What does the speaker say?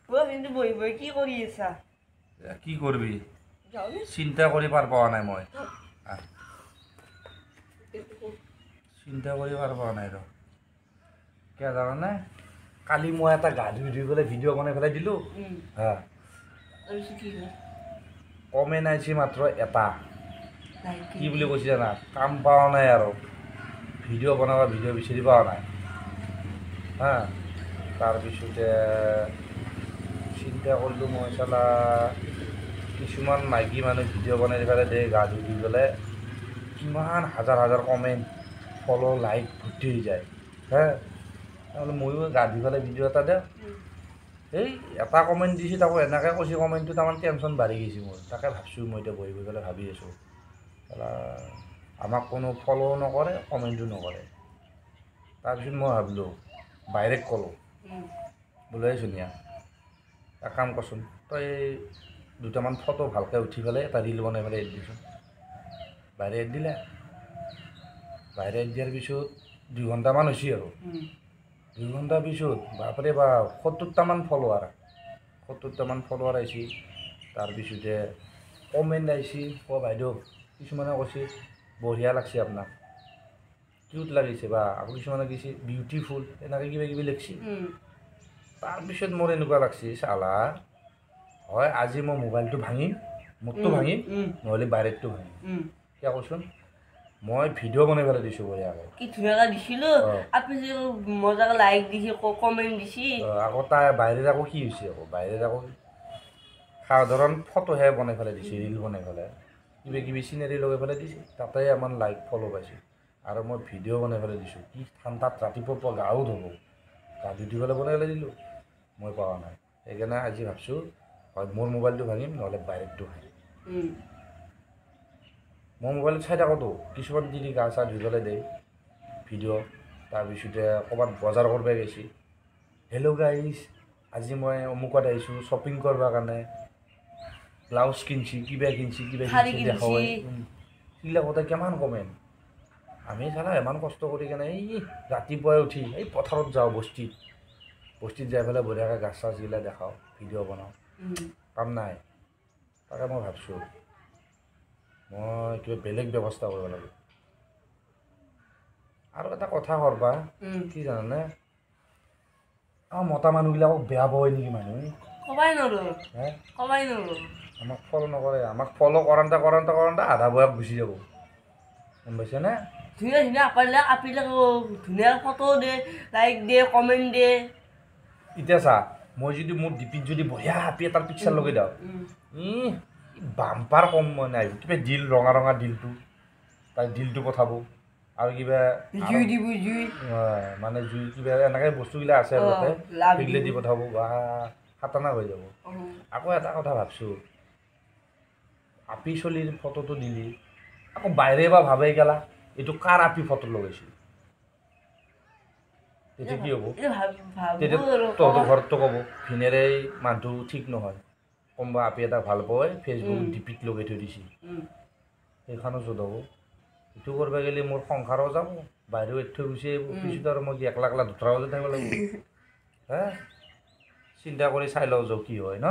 কিন্তু বহি বহি কি কৰি আছা? কি কৰবি চিন্তা কৰি পাৰ পাওয়া নাই মই চিন্তা কৰি পার পাওয়া নাই র কে জানানে কালি মই এটা গা ধুই ধুই পেলাই ভিডিঅ' বনাই পেলাই দিলো হ্যাঁ কমেন্ট আইছি মাত্র এটা কি বুলি কৈছে জানা কাম পাওয়া নাই আৰু ভিডিঅ' বনাবা ভিডিঅ' বিচাৰি পাওয়া নাই হা তাৰপিছতে চিন্তা কৰিলোঁ মই চালা কিছুমান মাইকী মানুহ ভিডিঅ' বনাই পেলাই দে গা ধুই ধুই পেলাই কিমান হাজাৰ হাজাৰ কমেণ্ট ফ'ল' লাইক ভৰ্তি হৈ যায় হে তাৰমানে ময়ো গা ধুই পেলাই ভিডিঅ' এটা দিওঁ এই এটা কমেণ্ট দিছে তাকো এনেকৈ কৈছে কমেণ্টটো তাৰমানে টেনশ্যন বাঢ়ি গৈছে মোৰ তাকে ভাবছোঁ মই এতিয়া বহি বহি পেলাই ভাবি আছোঁ আমাক কোনো ফ'ল' নকৰে কমেণ্টো নকৰে তাৰপিছত মই ভাবিলোঁ ডাইৰেক্ট ক'লোঁ বোলে ধুনীয়া এক কাম কৰচোন তই দুটামান ফটো ভালকৈ উঠি পেলাই এটা ৰিল বনাই পেলাই এড দিছোঁ বাহিৰে এড দিলে বাহিৰে এড দিয়াৰ পিছত 2 ঘণ্টামান হৈছে আৰু 2 ঘণ্টাৰ পিছত বাপৰে বা 70টামান ফলোৱাৰ 70টামান ফলোৱাৰ আহিছে তাৰপিছতে কমেণ্ট আহিছে বাইদেউ কিছুমানে কৈছে বঢ়িয়া লাগছে আপোনাক কিউট লাগিছে বা আকৌ কিছুমানে কৈছে বিউটিফুল এনেকৈ কিবা কিবি লিখছে তাৰপিছত মোৰ এনেকুৱা লাগছে চালা হয় আজি মই মোবাইলটো ভাঙিম মোৰটো ভাঙিম নহ'লে বাইৰেৰটো ভাঙিম কিয় কৈছোন মই ভিডিঅ' বনাই পেলাই দিছোঁ বঢ়িয়াকৈ কি ধুনীয়াকৈ দিছিলোঁ আপুনি যে মজাকৈ লাইক দিছে কমেণ্ট দিছে আকৌ তাৰ বাহিৰত আকৌ কি হৈছে আকৌ বাহিৰত আকৌ সাধাৰণ ফটোহে বনাই পেলাই দিছে ৰিল বনাই পেলাই কিবা কিবি চিনেৰি লগাই পেলাই দিছে তাতে আমাৰ লাইক ফ'ল' পাইছোঁ আৰু মই ভিডিঅ' বনাই পেলাই দিছোঁ কি ঠাণ্ডাত ৰাতিপুৱা গাও ধুব গা ধুই পেলাই বনাই পেলাই দিলোঁ মই পোৱা নাই সেইকাৰণে আজি ভাবছোঁ হয় মোৰ মোবাইলটো ভাঙিম নহ'লে বাইৰেৰটো ভাঙিম মই মোবাইলত চাই থাকোঁতো কিছুমান যদি গা চা ধুই পেলাই দেই ভিডিঅ' তাৰপিছতে ক'ৰবাত বজাৰ কৰিব গৈছে হেল্ল' গাইজ আজি মই অমুকত আহিছোঁ শ্বপিং কৰিবৰ কাৰণে ব্লাউজ কিনছি কিবা কিনছি দেখাব সেইবিলাক কথা কিমান কমেণ্ট আমি চালা ইমান কষ্ট কৰি কেনে এই ৰাতিপুৱাই উঠি এই পথাৰত যাওঁ বস্তিত যাই পেলাই বঢ়িয়াকৈ গাছ চাছগিলা দেখাওঁ ভিডিঅ' বনাওঁ কাম নাই তাকে মই ভাবছোঁ মই কিবা বেলেগ ব্যৱস্থা কৰিব লাগিব আৰু এটা কথা কৰবা কি জানানে মতা মানুহবিলাকক বেয়া পায় নেকি মানুহে ক'বাই নোৱাৰোঁ আমাক ফ'ল' নকৰে আমাক ফ'ল' কৰোঁতে আধা বয়স গুচি যাব গম পাইছেনে ধুনীয়া ধুনীয়া আপিবিলাক ধুনীয়া ফটো দিয়ে লাইক দিয়ে কমেণ্ট দিয়ে এতিয়া চা মই যদি মোৰ ডিপিত যদি বঢ়িয়া হাপি এটাৰ পিকচাৰ লগাই দিওঁ বাম্পাৰ কম মই নাই কিবা দিল ৰঙা ৰঙা দিলটো তাৰ দিলটো পঠাব আৰু কিবা জুই দিব জুই মানে জুই কিবা এনেকৈ বস্তুবিলাক আছে আৰু তাতে সেইগিলা দি পঠাব বা খাতাৰনাক হৈ যাব আকৌ এটা কথা ভাবছোঁ আপি চলিৰ ফটোটো দিলি আকৌ বাহিৰে বা ভাবে গেলা এইটো কাৰ আপি ফটো লগাইছিল তেতিয়া কি হ'ব তেতিয়া তহঁতৰ ঘৰততো ক'ব ভিনেৰে মানুহটো ঠিক নহয় কোনোবা আপি এটা ভাল পায় ফেচবুক ডিপিত লগাই থৈ দিছে সেইখনো য'ত হ'ব এইটো কৰিব গ'লে মোৰ সংসাৰো যাব বাহিৰেও এৰি থৈ গুচি আহিব পিছত আৰু মই একলা একলা ধোতৰা বজাই থাকিব লাগিব হে চিন্তা কৰি চাই লওঁ যাওঁ কি হয় ন